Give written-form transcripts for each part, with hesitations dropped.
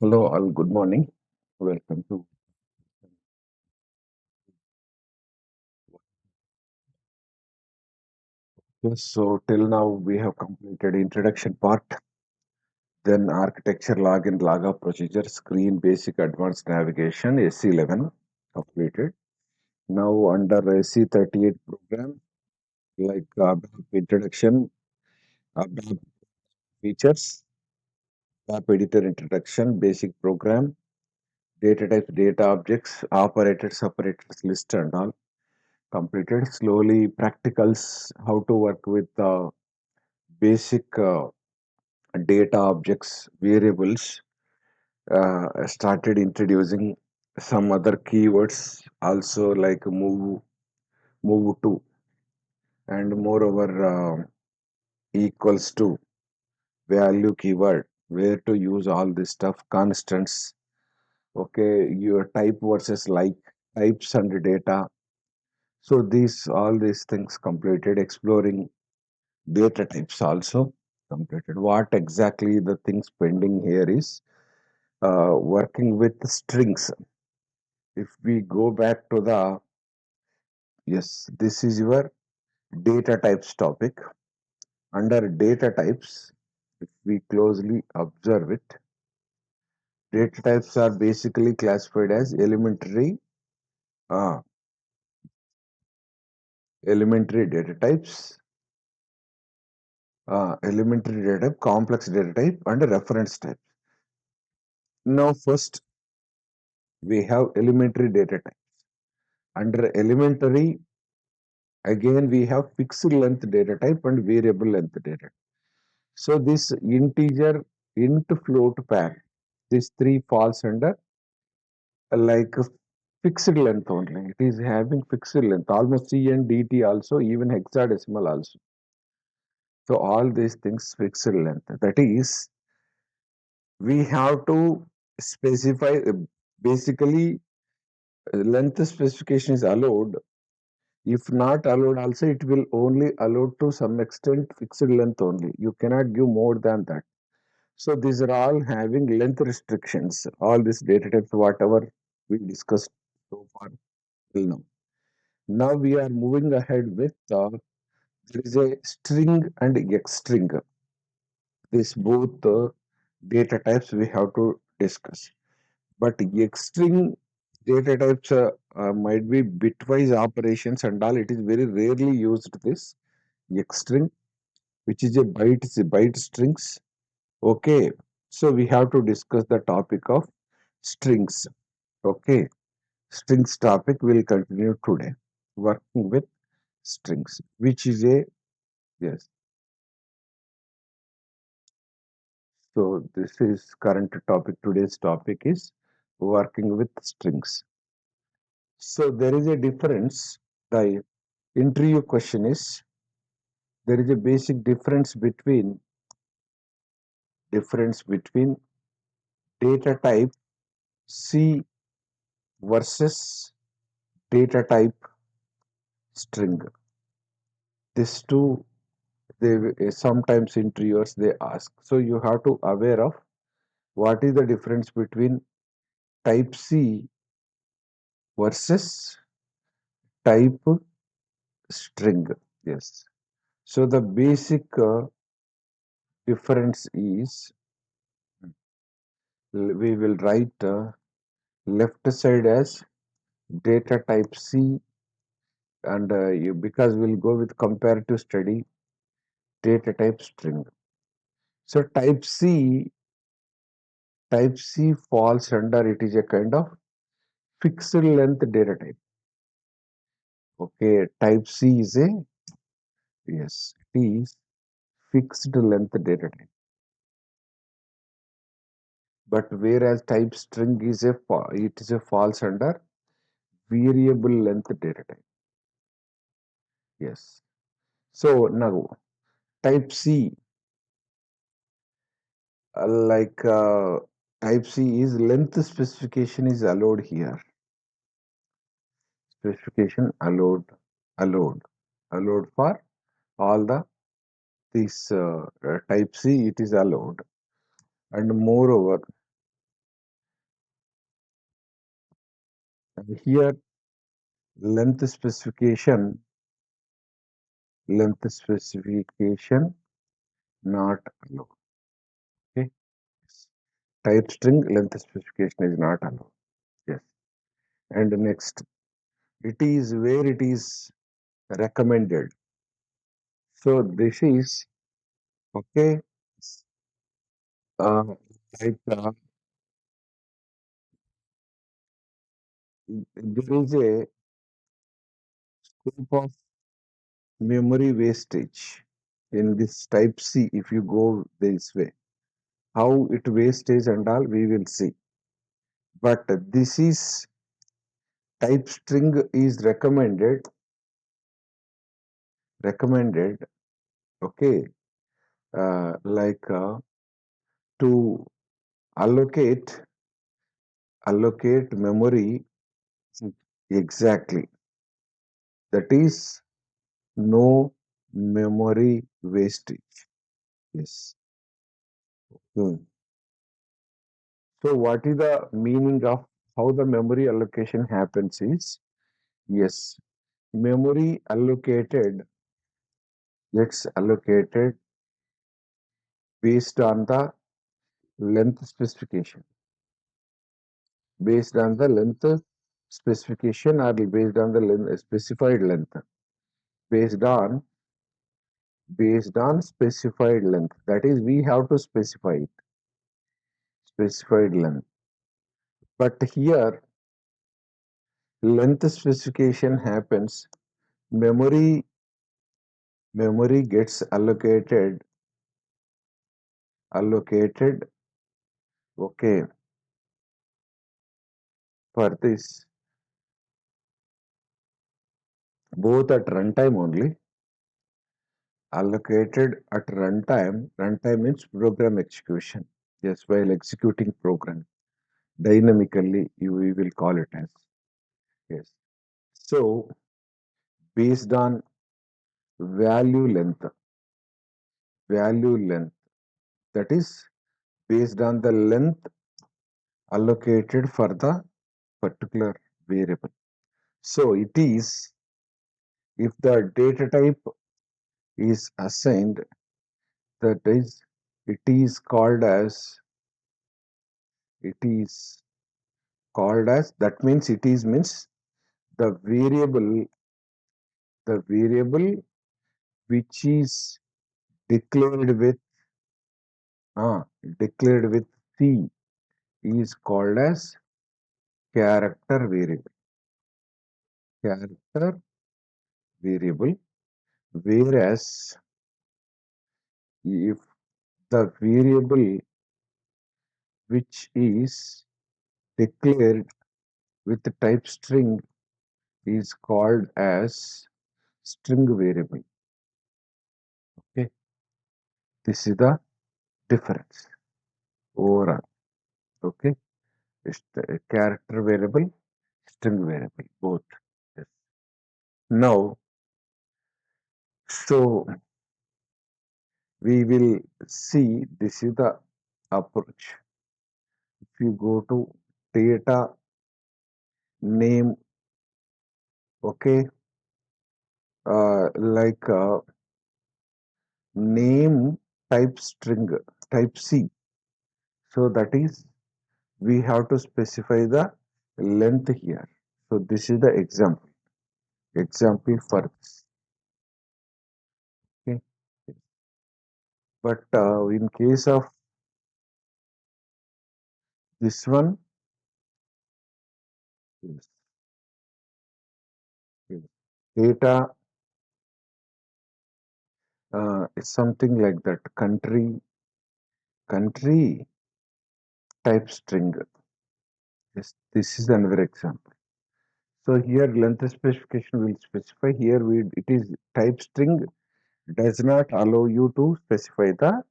Hello, all. Good morning. Welcome to. Yes, so till now we have completed introduction part, then architecture, log in, log out procedure, screen, basic, advanced navigation, SC11 completed. Now under SC38 program, like introduction, ABAP features, ABAP editor introduction, basic program, data types, data objects, operators, separators list and all completed. Slowly practicals, how to work with basic data objects, variables, started introducing some other keywords also like move to, and moreover equals to, value keyword, where to use all this stuff, constants, okay, your type versus like, types and data. So these all these things completed, exploring data types also completed. What exactly the things pending here is working with strings. If we go back to the, yes, this is your data types topic. Under data types, if we closely observe it, data types are basically classified as uh, elementary data types, elementary data type, complex data type, and reference type. Now, first we have elementary data type. Under elementary, again we have fixed length data type and variable length data. So this integer, int, float, pair, these three falls under like a fixed length only. It is having fixed length, almost C and DT also, even hexadecimal also. So all these things fixed length. That is, we have to specify basically length specification is allowed. If not allowed also, it will only allowed to some extent fixed length only. You cannot give more than that. So these are all having length restrictions. All these data types, whatever we discussed so far till now. Now we are moving ahead with there is a string and X string. These both data types we have to discuss. But X string data types might be bitwise operations and all. It is very rarely used. This X string, which is a byte strings. Okay, so we have to discuss the topic of strings. Okay, strings topic will continue today. Working with strings, which is a, yes. So this is current topic. Today's topic is working with strings. So there is a difference. The interview question is, there is a basic difference between data type C versus data type string. These two, they sometimes interviewers they ask. So you have to aware of what is the difference between type C versus type string. Yes. So the basic difference is, we will write left side as data type C, and because we'll go with comparative study, data type string. So type C falls under, it is a kind of fixed length data type. Okay, type C is a, yes, it is fixed length data type. But whereas type string is it is a falls under variable length data type. Yes. So now type C, like type C is length specification is allowed here. Specification allowed, allowed for all the this type C. It is allowed, and moreover, Here length specification not allowed. Okay. Type string length specification is not allowed. Yes. And next, it is where it is recommended. So this is okay. Uh, like there is a scope of memory wastage in this type C if you go this way. How it wastage and all we will see. But this is type string is recommended, okay, like to allocate memory exactly. That is no memory wastage. Yes. Hmm. So what is the meaning of how the memory allocation happens is, yes, memory allocated gets allocated based on the length specification, based on the length specification or based on the specified length, based on specified length. That is, we have to specify it, specified length. But here, length specification happens. Memory gets allocated. Okay, for this both at runtime only. Allocated at runtime. Runtime means program execution. Yes, while executing program dynamically, we will call it as. Yes. So based on value length, value length. That is based on the length allocated for the particular variable. So it is if the data type is assigned, that is it is called as it is that means it is means the variable which is declared with uh, declared with C is called as character variable. Character variable. Whereas if the variable which is declared with the type string is called as string variable. Okay, this is the difference overall. Okay, it's the character variable, string variable, both. Yes. Now, so we will see this is the approach. If you go to data name, okay, like name type string type C. So that is we have to specify the length here. So this is the example for this. Okay. But in case of this one, yes, yes, data is something like that. Country type string. Yes, this is another example. So here length specification will specify here it is type string does not allow you to specify the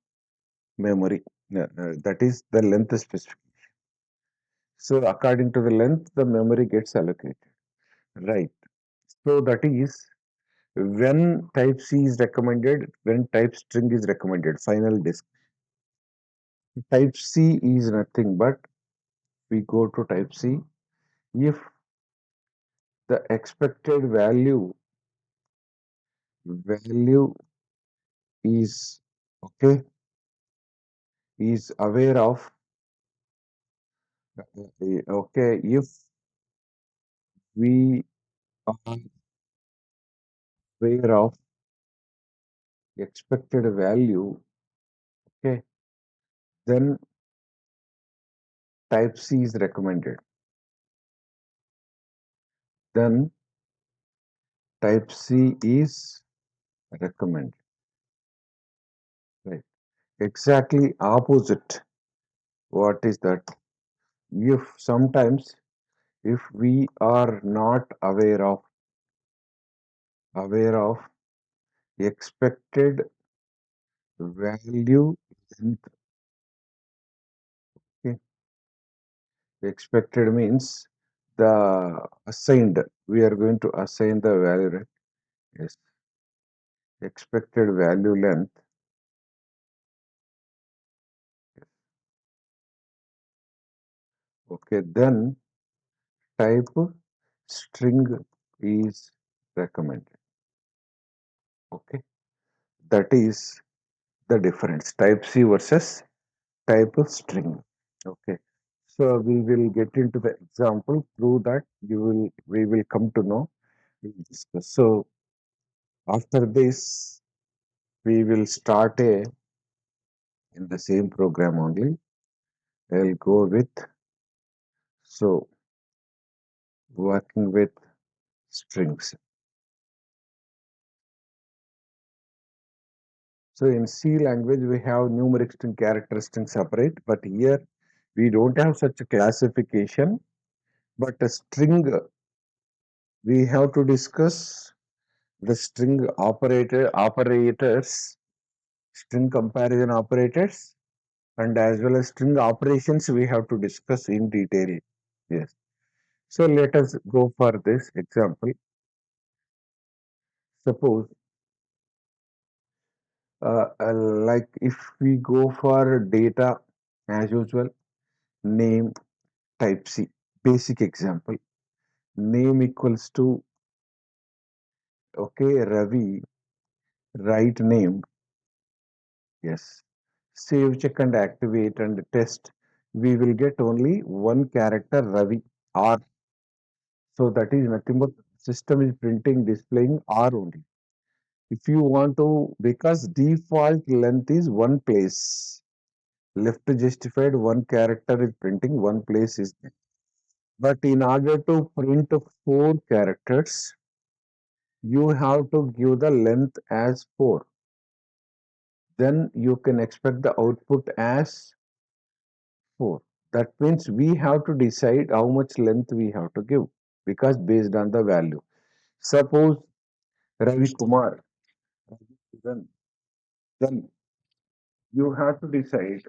memory. That is the length specification. So according to the length, the memory gets allocated. Right. So that is when type C is recommended, when type string is recommended, final disk. Type C is nothing but we go to type C. If the expected value is okay, is aware of okay, if we are aware of expected value, okay, then type C is recommended. Then type C is recommended. Right. Exactly opposite. What is that? If sometimes if we are not aware of expected value length, okay, expected means the assigned, we are going to assign the value, right? Yes, expected value length. Okay, then type string is recommended. Okay, that is the difference. Type C versus type of string. Okay, so we will get into the example. Through that, we will come to know. We'll discuss. So after this, we will start in the same program only. I'll go with so working with strings. So in C language, we have numeric string, character string separate, but here we don't have such a classification. But a string, we have to discuss the string operators, string comparison operators, and as well as string operations we have to discuss in detail. Yes. So let us go for this example. Suppose like if we go for data as usual, name type C, basic example, name equals to okay Ravi, right name, yes, save, check and activate and test, we will get only one character Ravi R. So that is nothing but system is printing displaying R only. If you want to, because default length is one place, left justified one character is printing, one place is there. But in order to print four characters, you have to give the length as 4. Then you can expect the output as 4. That means we have to decide how much length we have to give because based on the value. Suppose Ravi Kumar, then you have to decide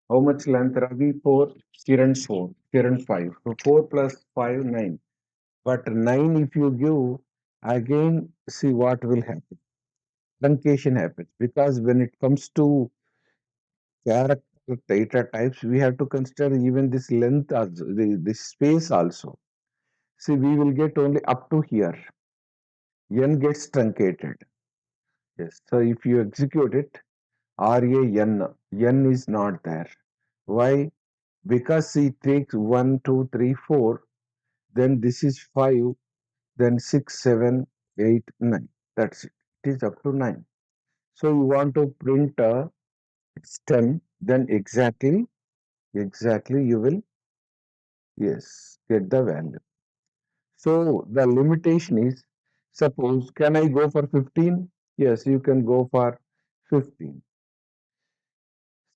how much length Ravi 4, Kiran 4, Kiran 5. So 4 plus 5, 9. But 9 if you give, again see what will happen. Truncation happens because when it comes to character data types, we have to consider even this length also, this space also. See, we will get only up to here. N gets truncated. Yes. So if you execute it, N is not there. Why? Because it takes 1, 2, 3, 4, then this is 5, then 6, 7, 8, 9. That's it. It is up to 9. So you want to print it's 10, then exactly you will, yes, get the value. So the limitation is, suppose, can I go for 15? Yes, you can go for 15.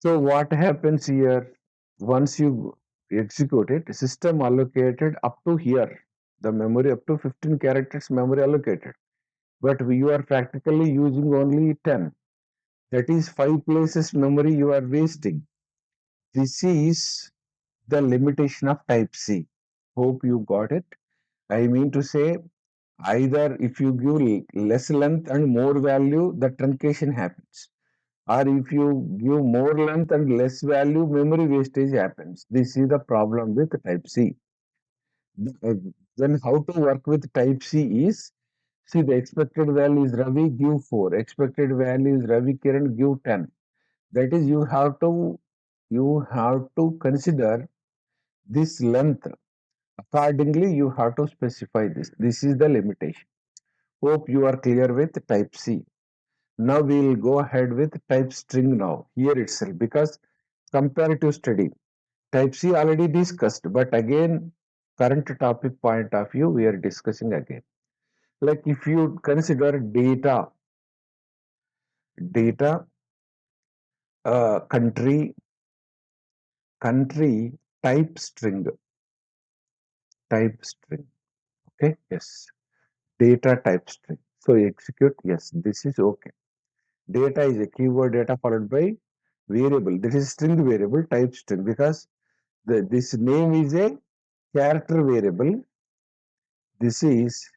So what happens here? Once you execute it, system allocated up to here, the memory up to 15 characters memory allocated. But you are practically using only 10. That is 5 places memory you are wasting. This is the limitation of type C. Hope you got it. I mean to say, either if you give less length and more value, the truncation happens. Or if you give more length and less value, memory wastage happens. This is the problem with type C. Then how to work with type C is, see the expected value is Ravi, give 4. Expected value is Ravi Kiran, give 10. That is, you have to consider this length. Accordingly, you have to specify this. This is the limitation. Hope you are clear with type C. Now we will go ahead with type string now, here itself, because comparative study. Type C already discussed, but again, current topic point of view, we are discussing again. Like if you consider data, country, type string, okay, yes, data type string. So execute, yes, this is okay. Data is a keyword data followed by variable. This is string variable type string because this name is a character variable. This is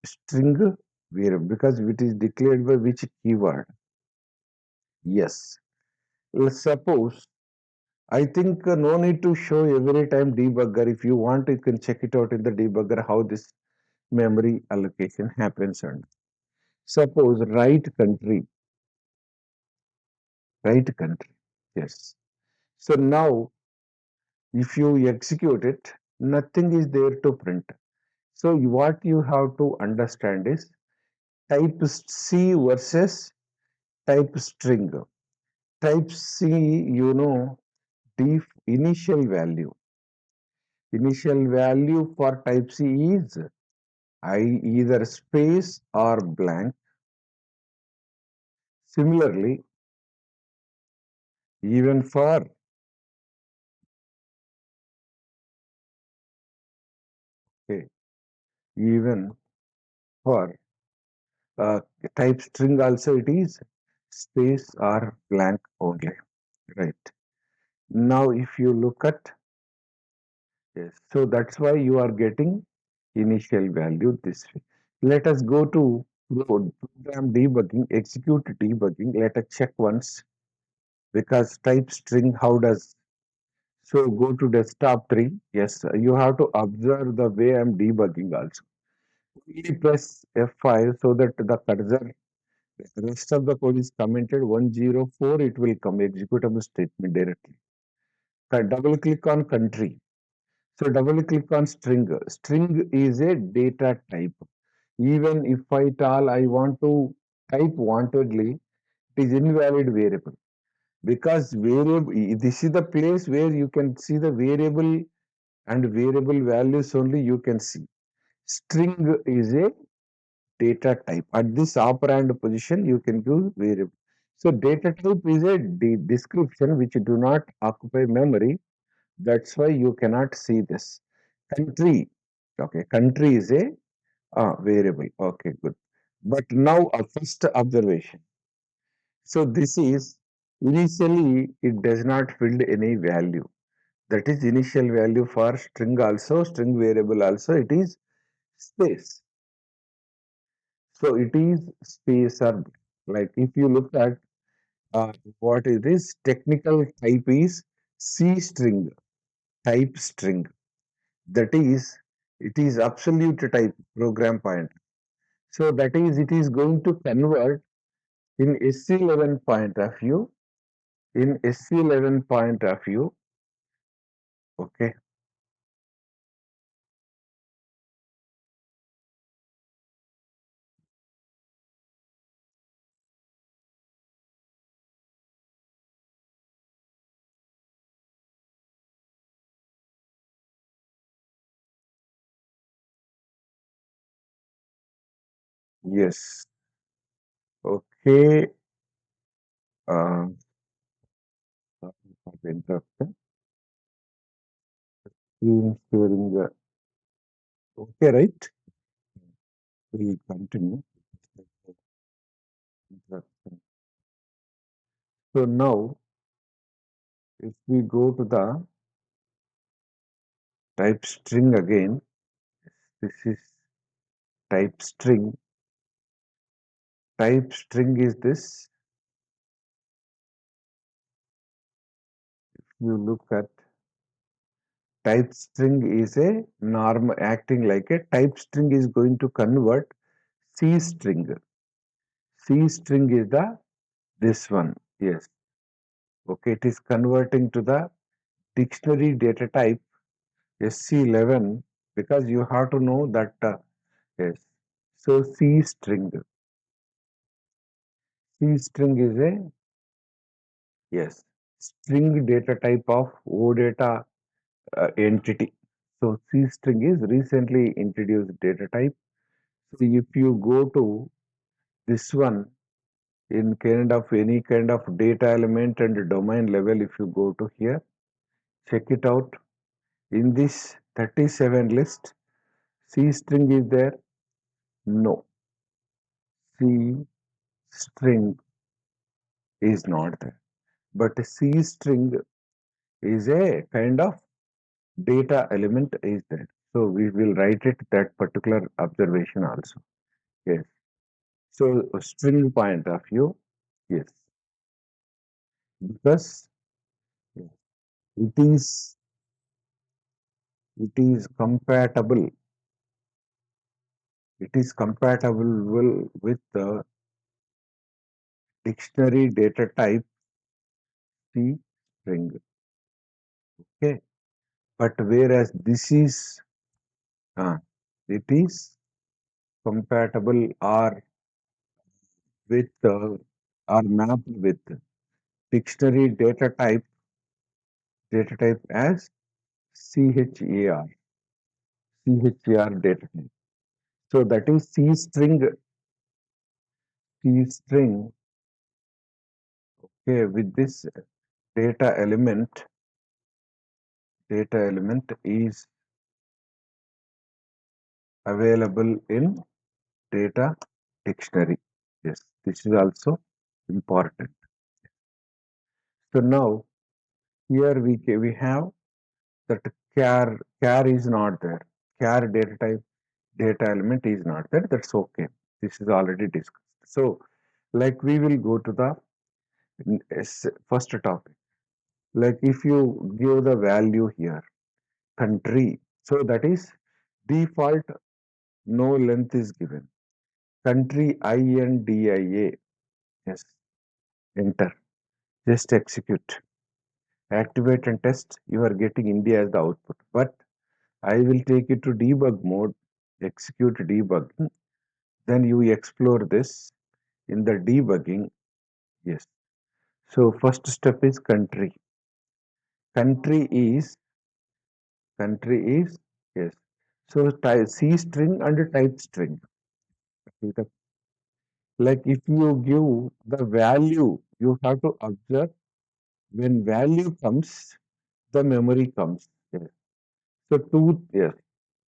string variable because it is declared by which keyword. Yes. Let's suppose, I think no need to show every time debugger. If you want, you can check it out in the debugger how this memory allocation happens. And suppose right country. Yes. So now, if you execute it, nothing is there to print. So what you have to understand is type C versus type string. Type C, initial value. Initial value for type C is either space or blank. Similarly, even for okay, even for uh, type string also it is space or blank only. Right. Now, if you look at yes, so that's why you are getting initial value this way. Let us go to program debugging, execute debugging. Let us check once because type string, how does so go to desktop 3. Yes, you have to observe the way I'm debugging also. Only press F5 so that the cursor, the rest of the code is commented 104, it will come executable statement directly. Double click on country. So double click on string. String is a data type. Even if at all I want to type wantedly, it is invalid variable because variable. This is the place where you can see the variable and variable values only you can see. String is a data type. At this operand position, you can do variable. So data type is a description which do not occupy memory. That's why you cannot see this. Country. Okay, country is a variable. Okay, good. But now a first observation. So this is initially it does not fill any value. That is initial value for string also, string variable also. It is space. So it is space or like if you look at what it is, technical type is C string, type string. That is, it is absolute type program pointer. So that is, it is going to convert in SC11 point of view. In SC11 point of view, okay. Yes. Okay. Sorry for the interruption. Screen sharing. Okay, right? We'll continue. Interruption. So now, if we go to the type string again, this is type string. Type string is this. You look at Type string is a norm acting like a type string is going to convert C string. C string is the this one. Yes. Okay, it is converting to the dictionary data type SC11 because you have to know that yes. So C string is a yes string data type of OData entity. So C string is recently introduced data type. So if you go to this one in kind of any kind of data element and domain level, if you go to here, check it out. In this 37 list, C string is there? No. C string is not there. But C string is a kind of data element is there. So we will write it that particular observation also. Yes. So string point of view, yes, because it is it is compatible. It is compatible with the dictionary data type C string. Okay, but whereas this is it is compatible or with or mapped with dictionary data type as CHAR CHAR data type. So that is C string. Okay, with this data element is available in data dictionary. Yes, this is also important. So now here we have that char is not there. Char data type data element is not there. That's okay. This is already discussed. So like we will go to the first topic. Like if you give the value here, country. So that is default no length is given. Country INDIA. Yes, enter. Just execute. Activate and test. You are getting India as the output. But I will take it to debug mode. Execute debug. Then you explore this in the debugging. Yes. So first step is country. Country is yes. So type C string and type string. Like if you give the value, you have to observe when value comes, the memory comes. Yes. So yes,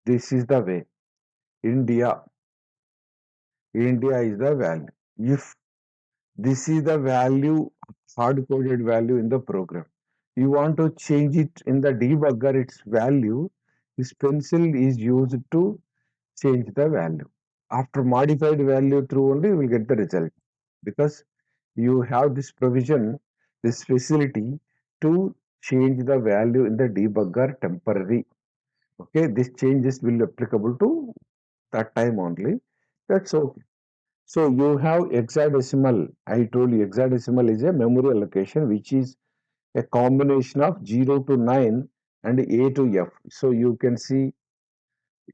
this is the way. India, India is the value. If this is the value, hard-coded value in the program, you want to change it in the debugger, its value, this pencil is used to change the value. After modified value through only you will get the result because you have this provision, this facility to change the value in the debugger temporary. Okay, this changes will applicable to that time only. That's okay. So you have hexadecimal. I told you hexadecimal is a memory allocation which is a combination of 0 to 9 and A to F. So you can see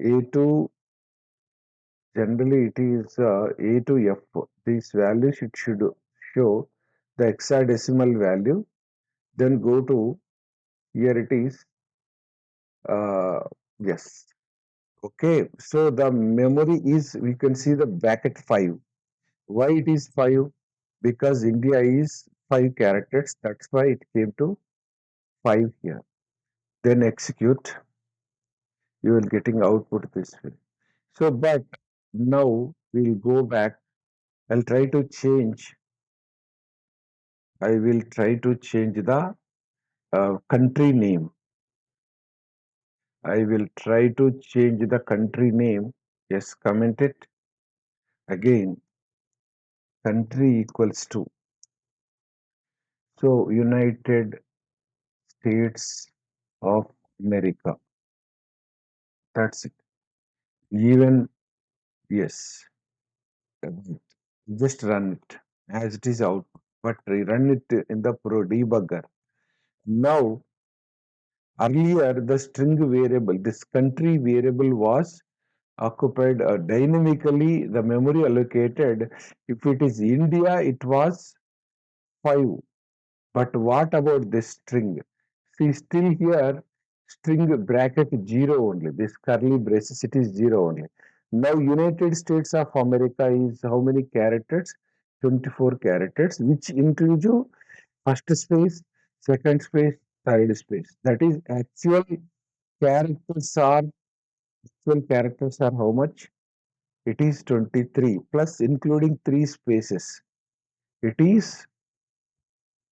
A to generally it is A to F. These values it should show the hexadecimal value. Then go to here it is yes. Okay. So the memory is we can see the bracket 5. Why it is 5? Because India is 5 characters. That's why it came to 5 here. Then execute. You will getting output this way. So, but now we'll go back. I'll try to change. I will try to change the country name. I will try to change the country name. Yes, comment it again. Country equals to. So, United States of America. That's it. Even, yes, right. Just run it as it is out, but run it in the pro debugger. Now, earlier the string variable, this country variable was occupied dynamically, the memory allocated. If it is India, it was 5. But what about this string? See, still here, string bracket 0 only. This curly braces, it is 0 only. Now, United States of America is how many characters? 24 characters, which includes you first space, second space, third space. That is characters are actual characters are how much? It is 23 plus including 3 spaces. It is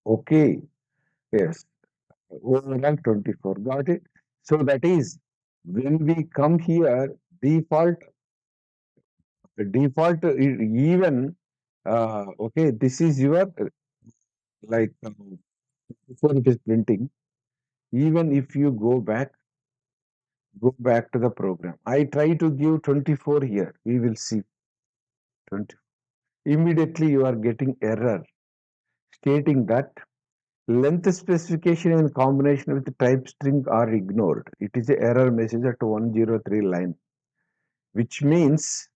okay. Yes. Overall 24. Got it? So that is when we come here, default, even, okay, this is your, like, before it is printing, even if you go back to the program. I try to give 24 here. We will see 20. Immediately you are getting error stating that length specification in combination with type string are ignored. It is a error message at 103 line, which means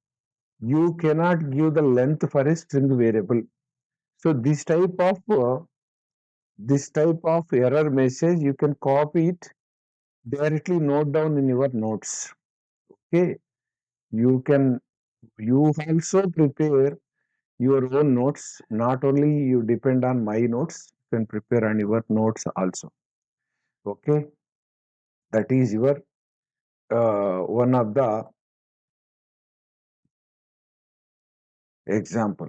you cannot give the length for a string variable. So this type of error message you can copy it, directly note down in your notes. Okay, you can you also prepare your own notes. Not only you depend on my notes, you can prepare on your notes also. Okay, that is your one of the example.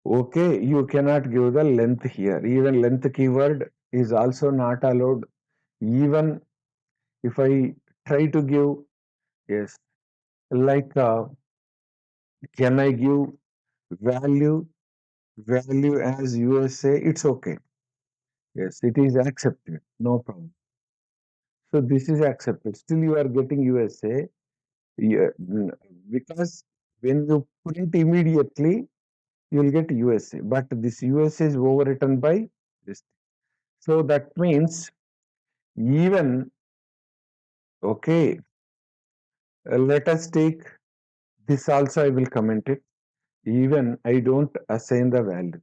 Okay, you cannot give the length here. Even length keyword is also not allowed. Even if I try to give, yes, like, can I give value, value as USA? It's okay. Yes, it is accepted. No problem. So this is accepted. Still you are getting USA. Yeah, because when you print immediately, you will get USA. But this USA is overwritten by this. So that means even, okay, let us take this also, I will comment it. Even I don't assign the value.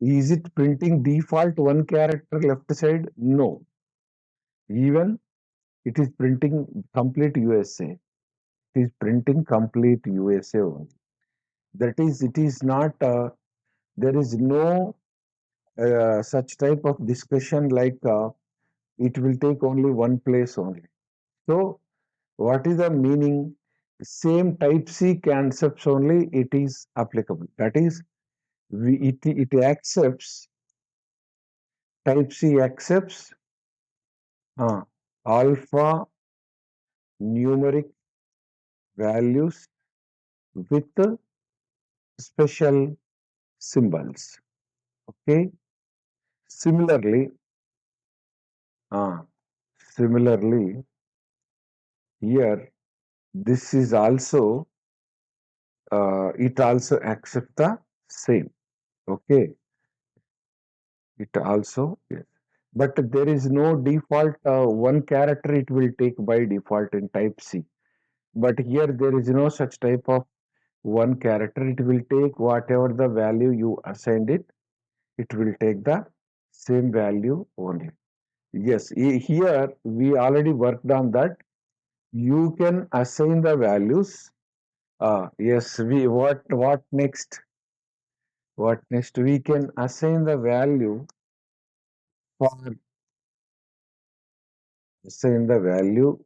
Is it printing default one character left side? No. Even it is printing complete USA. It is printing complete USA only. That is, it is not, there is no such type of discussion like, it will take only one place only. So, what is the meaning? Same type C concepts only it is applicable. That is, it accepts, type C accepts alpha numeric values with special symbols. Okay. Similarly, uh, similarly here, this is also, it also accepts the same. Okay. It also, yes. But there is no default one character it will take by default in type C. But here there is no such type of one character. It will take whatever the value you assigned it. It will take the same value only. Yes, here we already worked on that. You can assign the values. Yes, we what next? What next? We can assign the value for assign the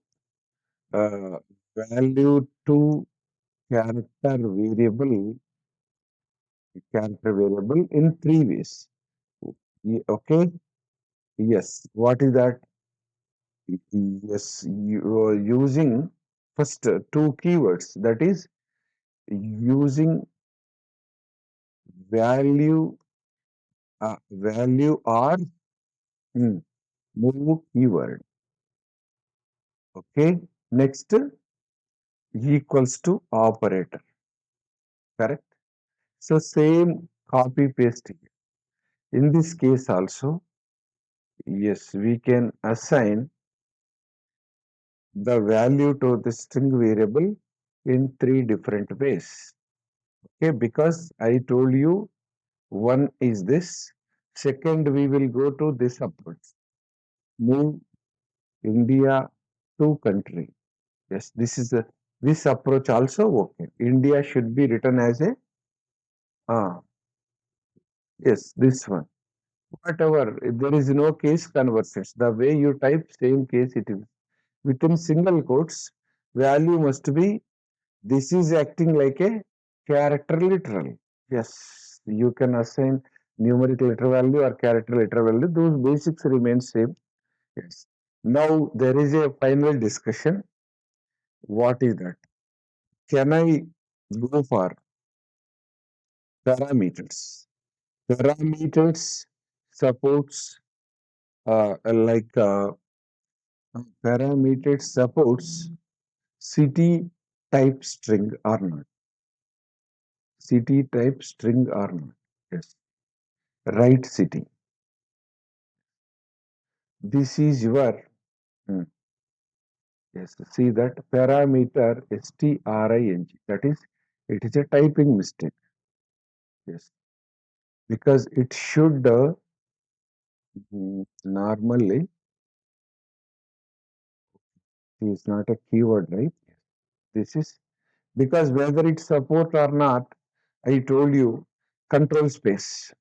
uh, value to character variable in 3 ways. Okay. Yes. What is that? Yes, you are using first two keywords. That is using value, value or move keyword. Okay. Next, equals to operator. Correct. So same copy paste. In this case also, yes, we can assign the value to the string variable in three different ways. Okay, because I told you one is this. Second, we will go to this approach. Move India to country. Yes, this approach also okay. India should be written as a yes, this one. Whatever, there is no case conversions. The way you type, same case it is. Within single quotes, value must be, this is acting like a character literal. Yes, you can assign numeric letter value or character letter value. Those basics remain same. Yes. Now there is a final discussion. What is that? Can I go for parameters? Parameters supports like parameters supports city type string or not. City type string or not. Yes. Right city. This is your hmm, yes. See that parameter string. That is, it is a typing mistake. Yes, because it should normally is not a keyword, right? This is because whether it support or not, I told you control space.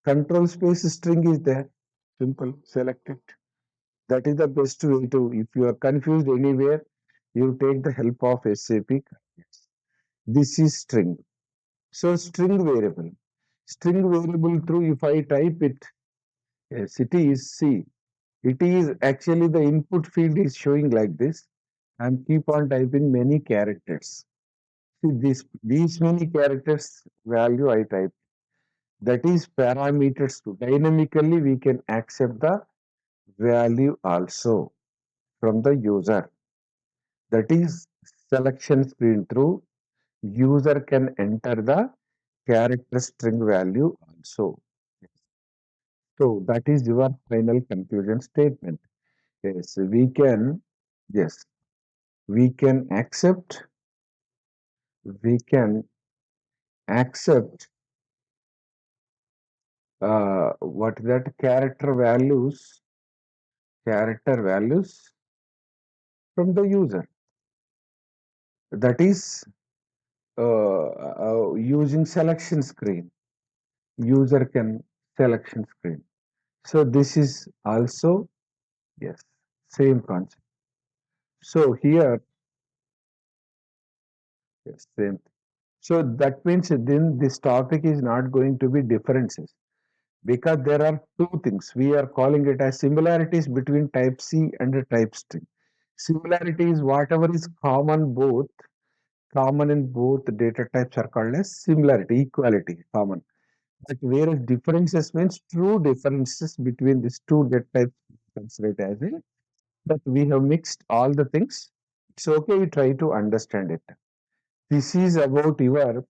Control space string is there. Simple. Select it. That is the best way to. If you are confused anywhere, you take the help of SAP. Yes. This is string. So string variable. String variable through if I type it, yes, it is C. It is actually the input field is showing like this. And keep on typing many characters. See these many characters value I type. That is parameters to dynamically we can accept the value also from the user. That is selection screen through user can enter the character string value also. So that is your final conclusion statement. Yes, yes, we can accept, we can accept what that character values from the user. That is using selection screen. User can selection screen. So this is also yes, same concept. So here, yes, same. So that means then this topic is not going to be differences because there are two things. We are calling it as similarities between type C and a type string. Similarity is whatever is common in both data types are called as similarity, equality, common. But whereas differences means true differences between these two data types considered as a that we have mixed all the things. It's okay, you try to understand it. This is about your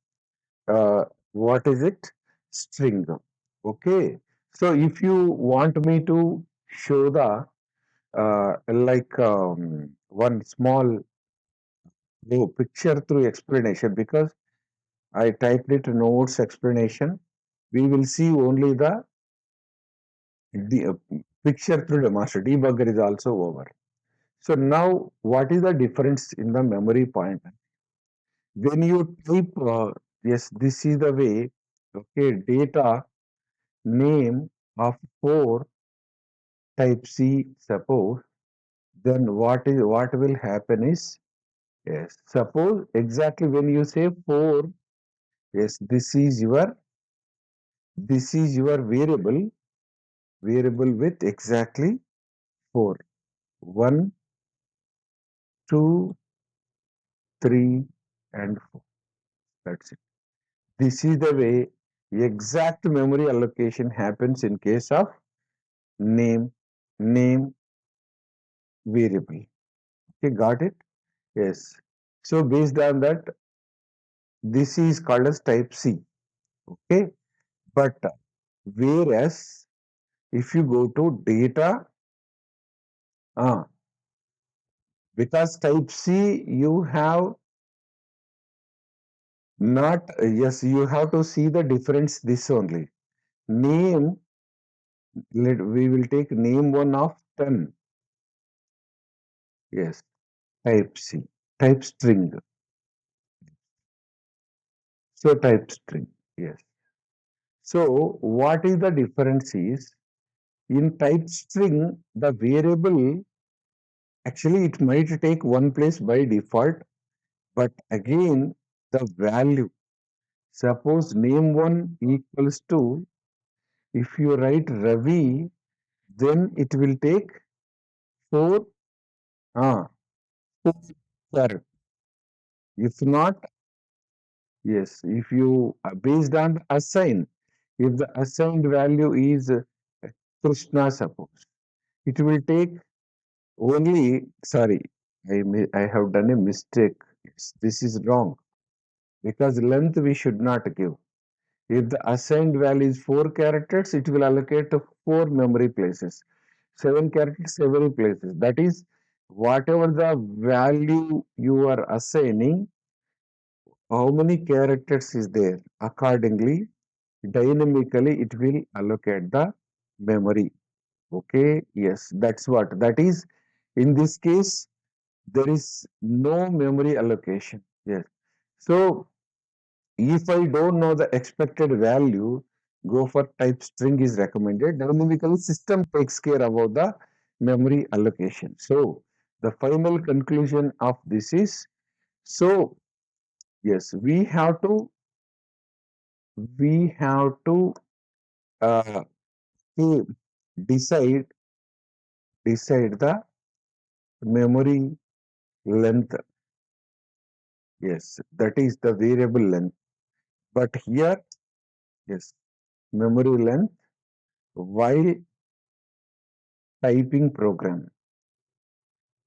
what is it? String. Okay. So if you want me to show the one small picture through explanation because I typed it notes explanation. We will see only the picture through the master debugger is also over. So now what is the difference in the memory point? When you type, yes, this is the way, okay, data name of 4 type C suppose, then what will happen is, yes, suppose exactly when you say 4, yes, this is your variable with exactly 4. 1, 2, 3, and 4. That's it. This is the way exact memory allocation happens in case of name name variable. Okay, got it? Yes. So based on that, this is called as type C. Okay, but whereas if you go to data, uh, because type C you have not, yes, you have to see the difference this only. Name, we will take name one of 10. Yes, type C, type string. So type string, yes. So what is the difference is in type string, the variable actually it might take one place by default, but again the value, suppose name one equals to, if you write Ravi, then it will take four, ah, four characters. If not, yes, if you based on the assign, if the assigned value is Krishna, suppose, it will take only, sorry, I have done a mistake. Yes, this is wrong because length we should not give. If the assigned value is 4 characters, it will allocate to 4 memory places. 7 characters, 7 places. That is, whatever the value you are assigning, how many characters is there? Accordingly, dynamically, it will allocate the memory. Okay, yes, that's what. That is, in this case, there is no memory allocation. Yes. So, if I don't know the expected value, go for type string is recommended. Dynamically, system takes care about the memory allocation. So, the final conclusion of this is, so yes, we have to uh, eh, decide the memory length. Yes, that is the variable length. But here, yes, memory length while typing program,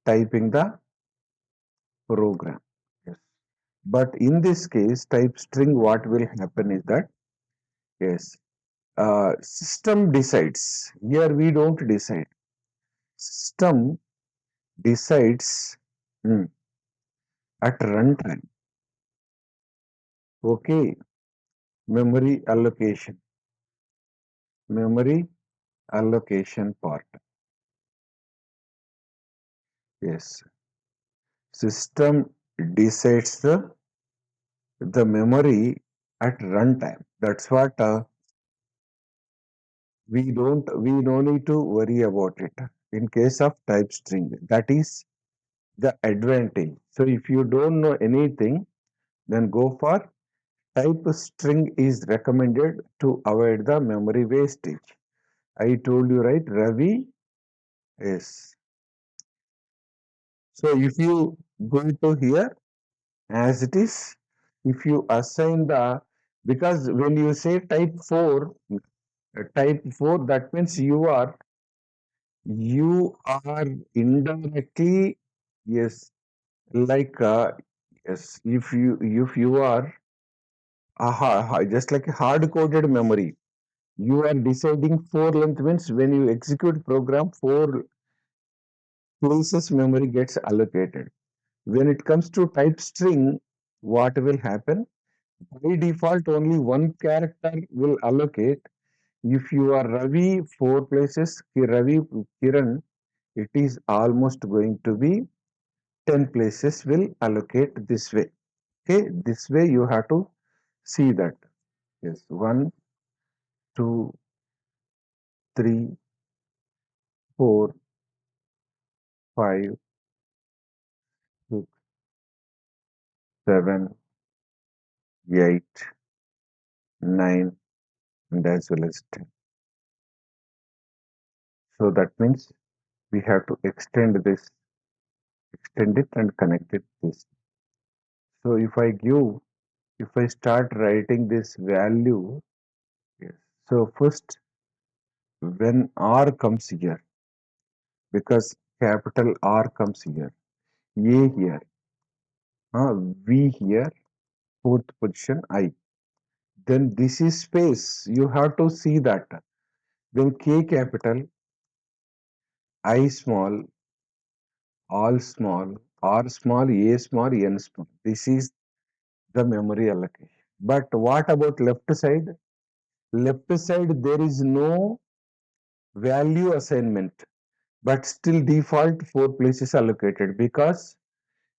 typing the program. Yes. But in this case, type string, what will happen is that, yes, system decides. Here we don't decide. System decides at runtime. Okay, memory allocation, memory allocation part. Yes, system decides the memory at runtime. That's what we no need to worry about it. In case of type string, that is the advantage. So if you don't know anything, then go for type string is recommended to avoid the memory wastage. I told you, right, Ravi? Yes. So if you go to here as it is, if you assign the, because when you say type 4, that means you are indirectly, yes, like yes, if you are just like a hard coded memory, you are deciding 4 length means when you execute program 4 places memory gets allocated. When it comes to type string, what will happen? By default, only one character will allocate. If you are Ravi, 4 places, Ravi, Kiran, it is almost going to be 10 places will allocate this way. Okay, this way you have to see that. Yes, 1, 2, 3, 4, 5, 6, 7, 8, 9, and as well as 10. So that means we have to extend it and connect it this. So if I start writing this value, yes. So first when R comes here, because capital R comes here, A here, V here, fourth position I. Then this is space. You have to see that. Then K capital, I small, all small, R small, A small, N small. This is the memory allocation. But what about left side? Left side, there is no value assignment, but still default 4 places allocated because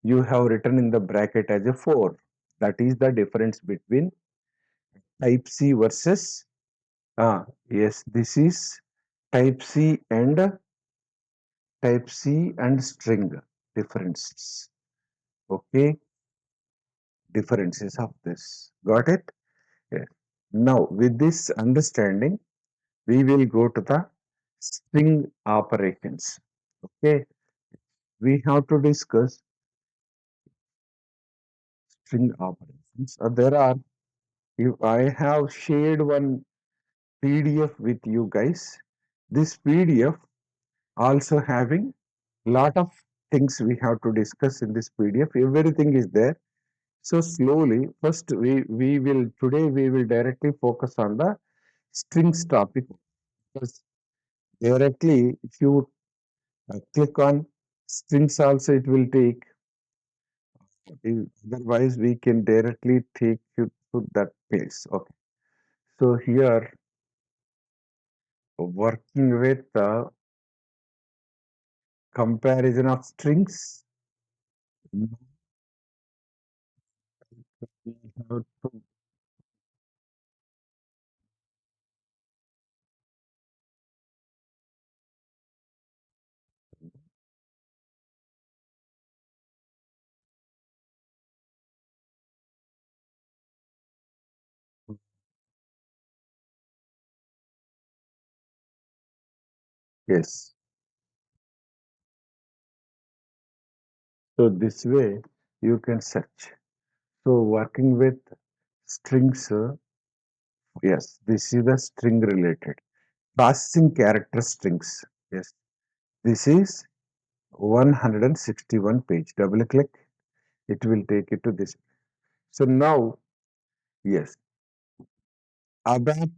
you have written in the bracket as a 4. That is the difference between type C versus, yes, this is type C and string differences. Okay, differences of this. Got it? Yeah. Now, with this understanding, we will go to the string operations. Okay, we have to discuss string operations. There are, if I have shared one PDF with you guys, this PDF also having lot of things we have to discuss in this PDF. Everything is there. So slowly, first we will directly focus on the strings topic because directly if you click on strings also it will take. Otherwise, we can directly take you to that place. Okay. So here, working with the comparison of strings, we have to, yes. So this way you can search. So working with strings, yes, this is the string related. Processing character strings. Yes, this is 161 page. Double click, it will take you to this. So now, yes, ABAP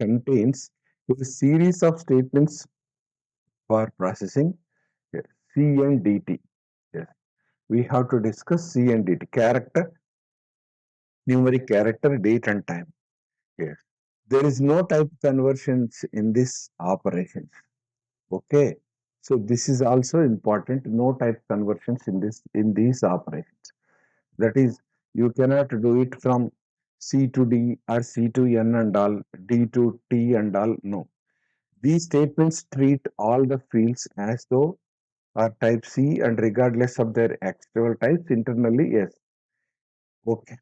contains a series of statements for processing. Yes, C and DT. Yes, we have to discuss C and DT. Character, numeric character, date and time. Yes, there is no type conversions in this operation. Okay, so this is also important. No type conversions in these operations. That is, you cannot do it from C to D or C to N and all, D to T and all. No, these statements treat all the fields as though are type C and regardless of their external types internally. Yes, okay.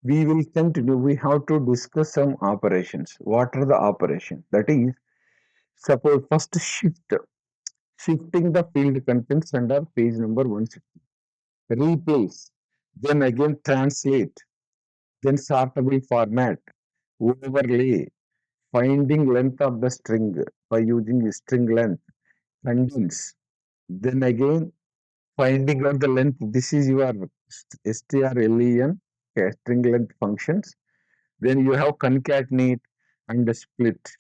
We will continue. We have to discuss some operations. What are the operations? That is, suppose first shifting the field contents under page number 160. Replace, then again translate, then sortable format, overlay, finding length of the string by using string length, condense, then again finding out the length. This is your strlen, okay, string length functions. Then you have concatenate and split.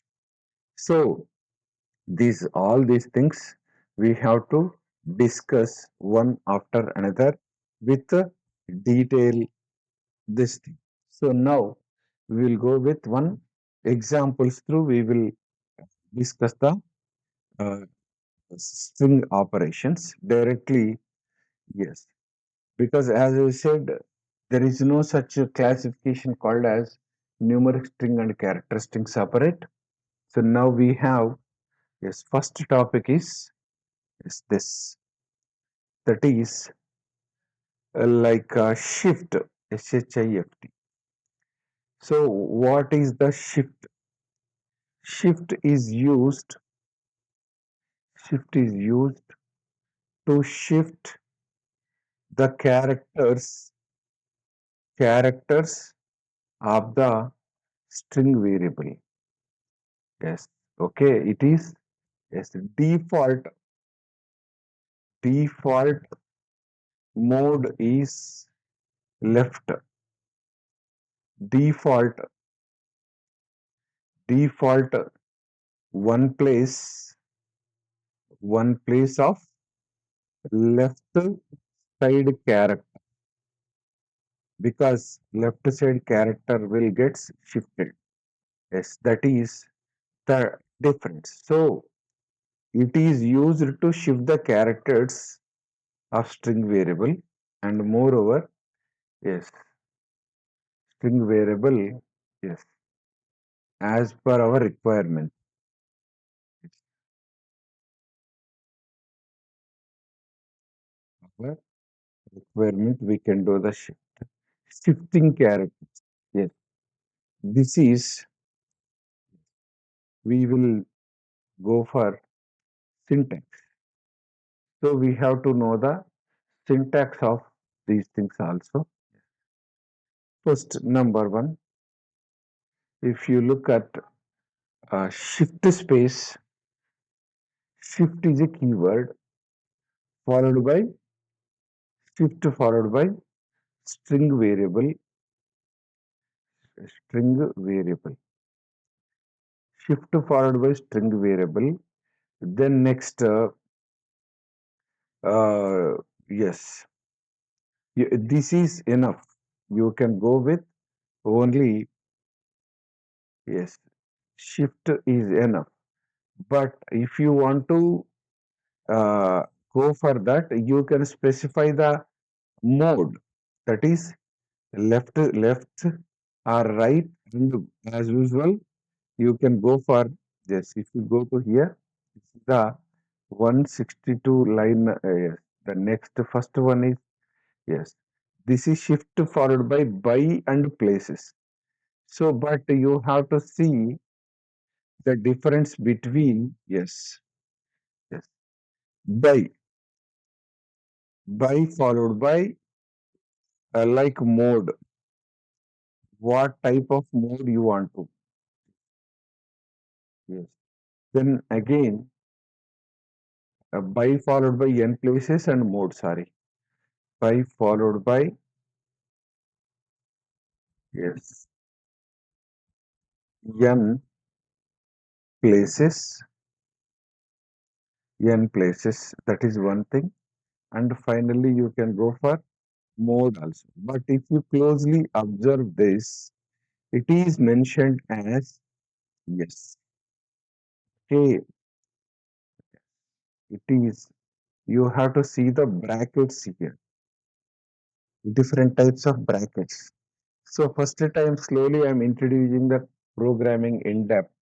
So these all these things we have to discuss one after another with detail this thing. So now we will go with one examples through. We will discuss the uh, string operations directly. Yes, because as I said, there is no such a classification called as numeric string and character string separate. So now we have, yes, first topic is this, that is like shift, shift. So what is the shift? Shift is used. Shift is used to shift the characters of the string variable. Yes. Okay. It is, yes, default mode is left. Default default one place of left side character, because left side character will get shifted. Yes, that is the difference. So it is used to shift the characters of string variable, and moreover, yes, string variable, yes, as per our requirement. Our requirement, we can do the shifting character. Yes, this is, we will go for syntax. So we have to know the syntax of these things also. First, number one, if you look at shift space, shift is a keyword followed by followed by string variable, string variable, shift followed by string variable. Then next, uh, yes, this is enough. You can go with only, yes, shift is enough. But if you want to uh, go for that, you can specify the mode, that is left or right, and as usual you can go for this. If you go to here, this is the 162 line. Yes, the next first one is, yes, this is shift followed by and places. So but you have to see the difference between, yes, yes, by followed by like mode, what type of mode you want to. Yes. Then again, by followed by n places and mode, sorry. By followed by, yes, n places, that is one thing. And finally, you can go for mode also. But if you closely observe this, it is mentioned as, yes, okay, it is, you have to see the brackets here, different types of brackets. So first time slowly I'm introducing the programming in depth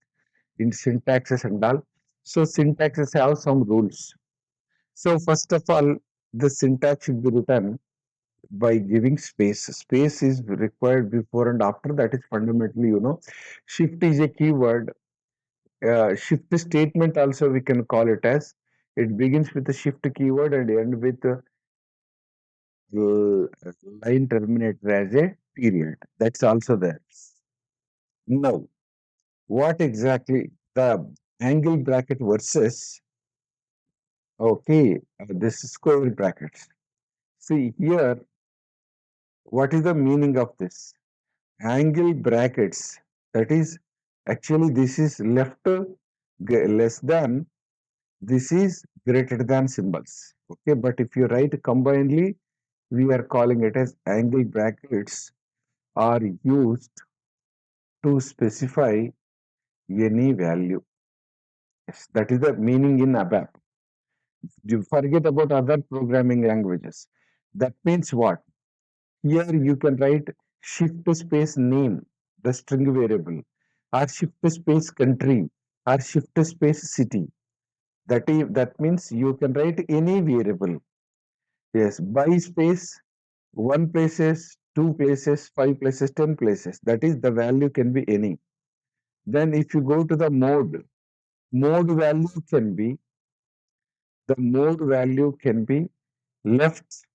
in syntaxes and all. So syntaxes have some rules. So first of all, the syntax should be written by giving space. Space is required before and after. That is fundamentally, shift is a keyword. Shift statement also we can call it as. It begins with the shift keyword and end with line terminator as a period. That's also there. Now, what exactly the angle bracket versus, okay, this is square brackets. See here, what is the meaning of this? Angle brackets, that is, actually this is left less than, this is greater than symbols. Okay, but if you write combinedly, we are calling it as angle brackets are used to specify any value. Yes, that is the meaning in ABAP. You forget about other programming languages. That means what? Here you can write shift space name, the string variable, or shift space country, or shift space city. That means you can write any variable. Yes, by space, one places, two places, five places, 10 places. That is, the value can be any. Then if you go to the mode value can be, the mode value can be left,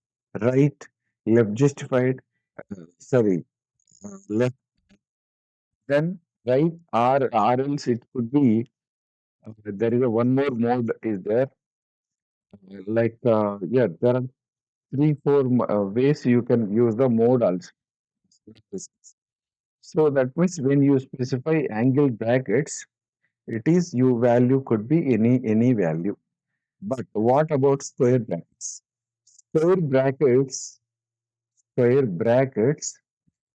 right, left justified, sorry, left, then right, or else it could be, there is a one more mode is there, Yeah, there are three, four ways you can use the mode also. So that means when you specify angle brackets, it is U value could be any value. But what about square brackets? Square brackets, square brackets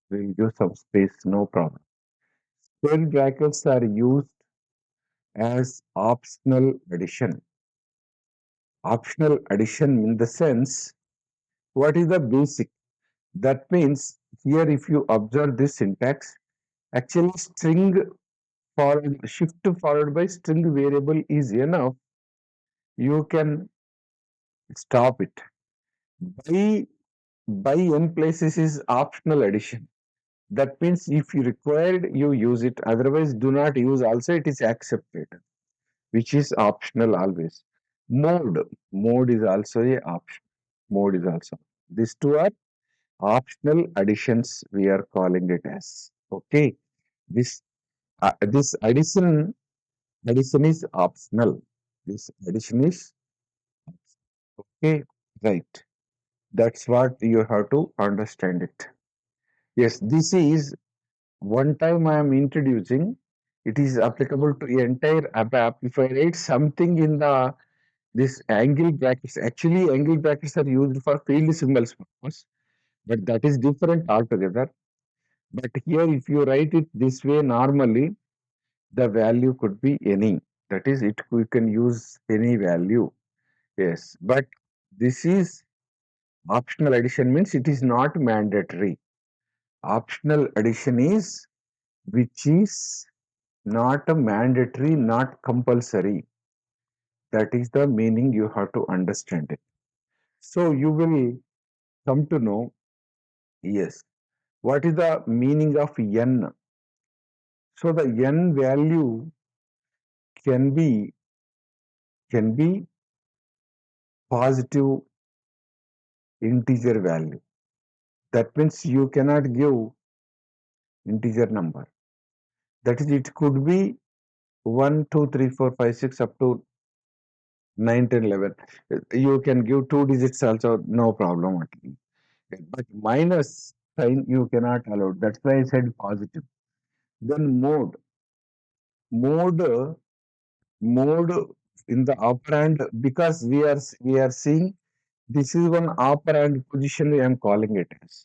will use some space, no problem. Square brackets are used as optional addition. Optional addition in the sense, what is the basic? That means here if you observe this syntax, actually string followed shift followed by string variable is enough. You can stop it. By by n places is optional addition. That means if you required, you use it. Otherwise, do not use. Also, it is accepted, which is optional always. Mode. Mode is also a option. Mode is also. These two are optional additions. We are calling it as. Okay. This this addition is optional. This addition is okay. Right. That's what you have to understand it. Yes, this is one time I am introducing. It is applicable to entire app. If I write something in the this angle brackets, actually angle brackets are used for field symbols purpose, but that is different altogether. But here, if you write it this way normally, the value could be any. That is, it we can use any value. Yes, but this is optional addition means it is not mandatory. Optional addition is which is not a mandatory, not compulsory. That is the meaning you have to understand it. So you will come to know, yes, what is the meaning of n? So the n value can be can be positive integer value. That means you cannot give integer number. That is, it could be 1, 2, 3, 4, 5, 6 up to 9, 10, 11. You can give two digits also, no problem. But minus sign you cannot allow. That's why I said positive. Then mode, mode in the operand because we are seeing this is one operand position. I am calling it as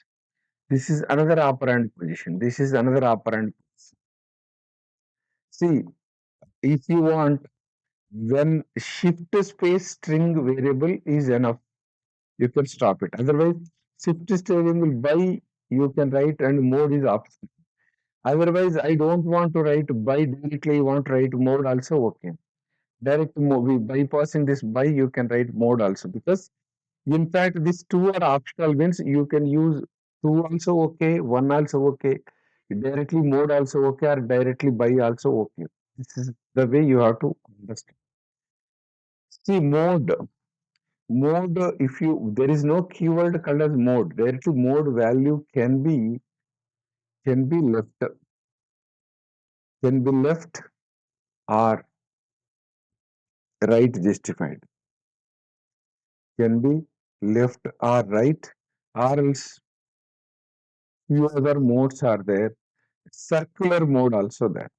this is another operand position. This is another operand. See, if you want when shift space string variable is enough, you can stop it. Otherwise, shift string will by you can write and mode is optional. Otherwise, I don't want to write by directly, I want to write mode also okay. Direct mode, bypassing this by, you can write mode also because in fact, these two are optional means you can use two also okay, one also okay, directly mode also okay, or directly by also okay. This is the way you have to understand. See, mode, if you, there is no keyword called as mode, directly mode value can be left, can be left or right justified. Can be left or right, or else few other modes are there. Circular mode also there.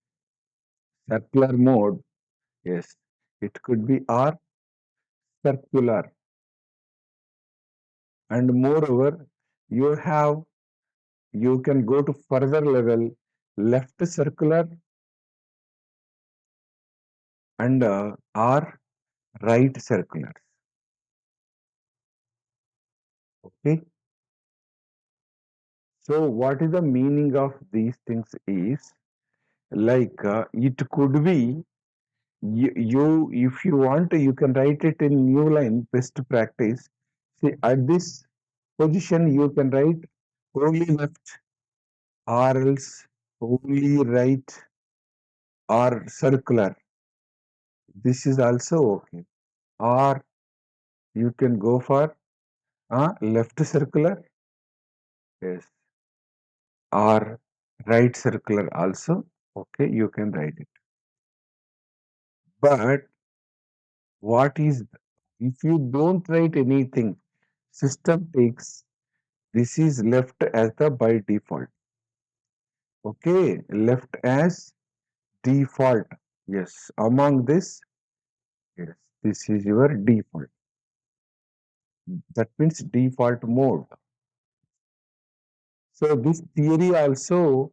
Circular mode, yes, it could be or circular. And moreover, you have you can go to further level, left circular and or right circular. Okay. So what is the meaning of these things is it could be you if you want you can write it in new line best practice. See at this position you can write only left or else only right or circular. This is also okay. Or you can go for left circular, yes, or right circular also. Okay, you can write it. But what is If you don't write anything, system takes this is left as the by default. Okay, left as default. Yes, among this, yes, this is your default. That means default mode. So this theory also,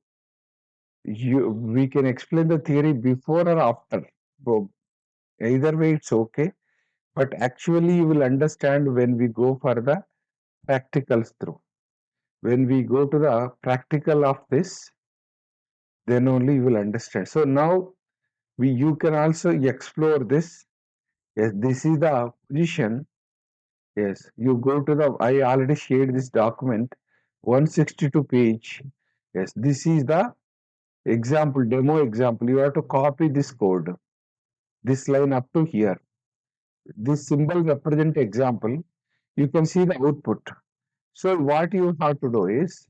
we can explain the theory before or after. So either way, it's okay. But actually, you will understand when we go for the practicals through. When we go to the practical of this, then only you will understand. So now you can also explore this. Yes, this is the position. Yes, you go to the, I already shared this document, 162 page. Yes, this is the example, demo example. You have to copy this code, this line up to here. This symbol represent example. You can see the output. So what you have to do is,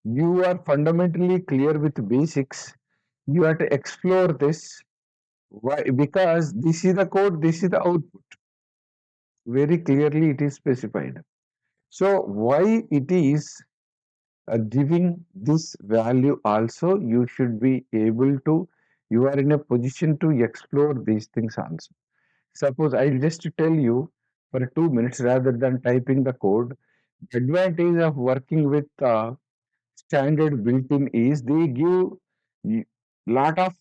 you are fundamentally clear with basics. You have to explore this. Why? Because this is the code, this is the output. Very clearly it is specified. So why it is giving this value also, you should be able to, you are in a position to explore these things also. Suppose I'll just tell you for 2 minutes rather than typing the code. Advantage of working with standard built-in is they give lot of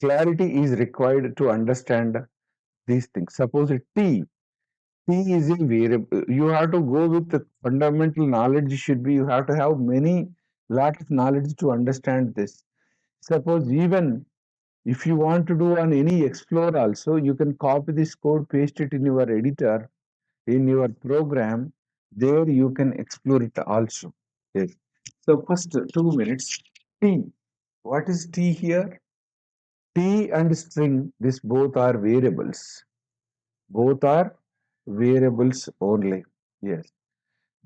clarity is required to understand these things. Suppose T is a variable. You have to go with the fundamental knowledge should be, you have to have many lot of knowledge to understand this. Suppose even if you want to do on any Explorer also, you can copy this code, paste it in your editor, in your program. There you can explore it also. Yes. So first 2 minutes. T. What is T here? T and string, this both are variables. Both are variables only. Yes.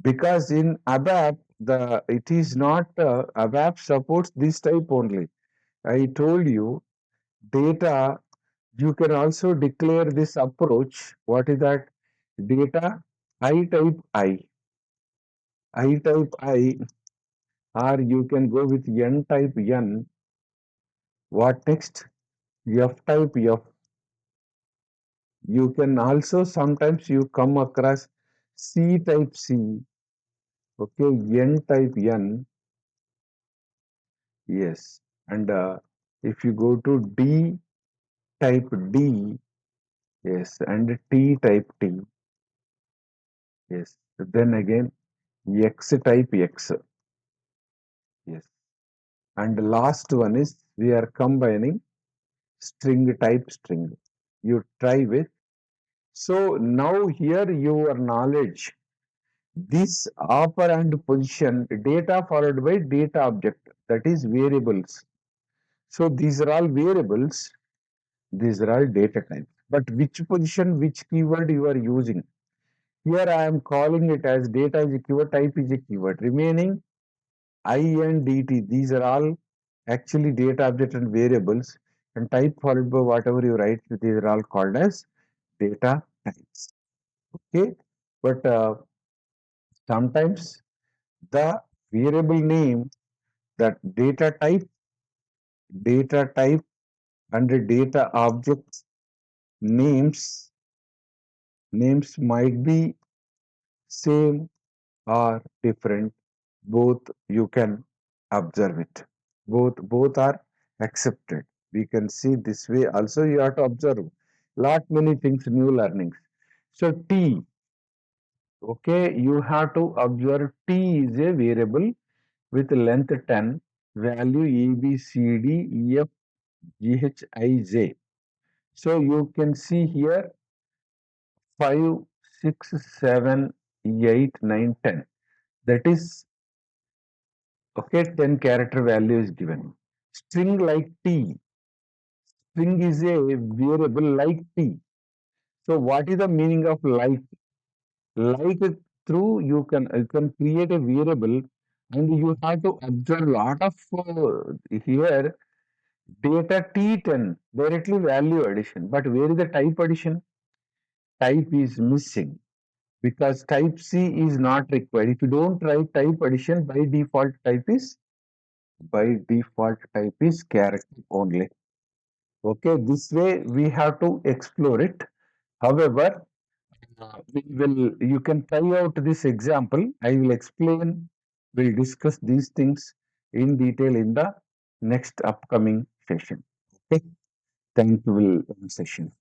Because in ABAP, it is not ABAP supports this type only. I told you data, you can also declare this approach. What is that? Data I type I type I, or you can go with N type N. What next? F type F. You can also sometimes you come across C type C. Okay, N type N. Yes. And if you go to D type D, yes, and T type T, yes. Then again, X type X, yes. And the last one is we are combining string type string. You try with. So now here your knowledge, this operand position, data followed by data object, that is variables. So these are all variables. These are all data types. But which position, which keyword you are using? Here I am calling it as data is a keyword, type is a keyword. Remaining I and dt, these are all actually data object and variables. And type followed by whatever you write, these are all called as data types. Okay. But sometimes the variable name, that data type and the data objects names might be same or different. Both you can observe it. Both are accepted. We can see this way. Also, you have to observe lot many things, new learnings. So T, okay, you have to observe T is a variable with length 10, value A, B, C, D, E, F, G, H, I, J. So you can see here 5, 6, 7, 8, 9, 10. That is, okay, 10 character value is given. String like T. String is a variable like T. So what is the meaning of like? Like through you can create a variable and you have to observe lot of here data T10 directly value addition. But where is the type addition? type is missing because type C is not required. If you don't write type addition, by default type is character only. Okay, this way we have to explore it. However, you can try out this example. I will explain, we'll discuss these things in detail in the next upcoming session. Okay, thank you, session.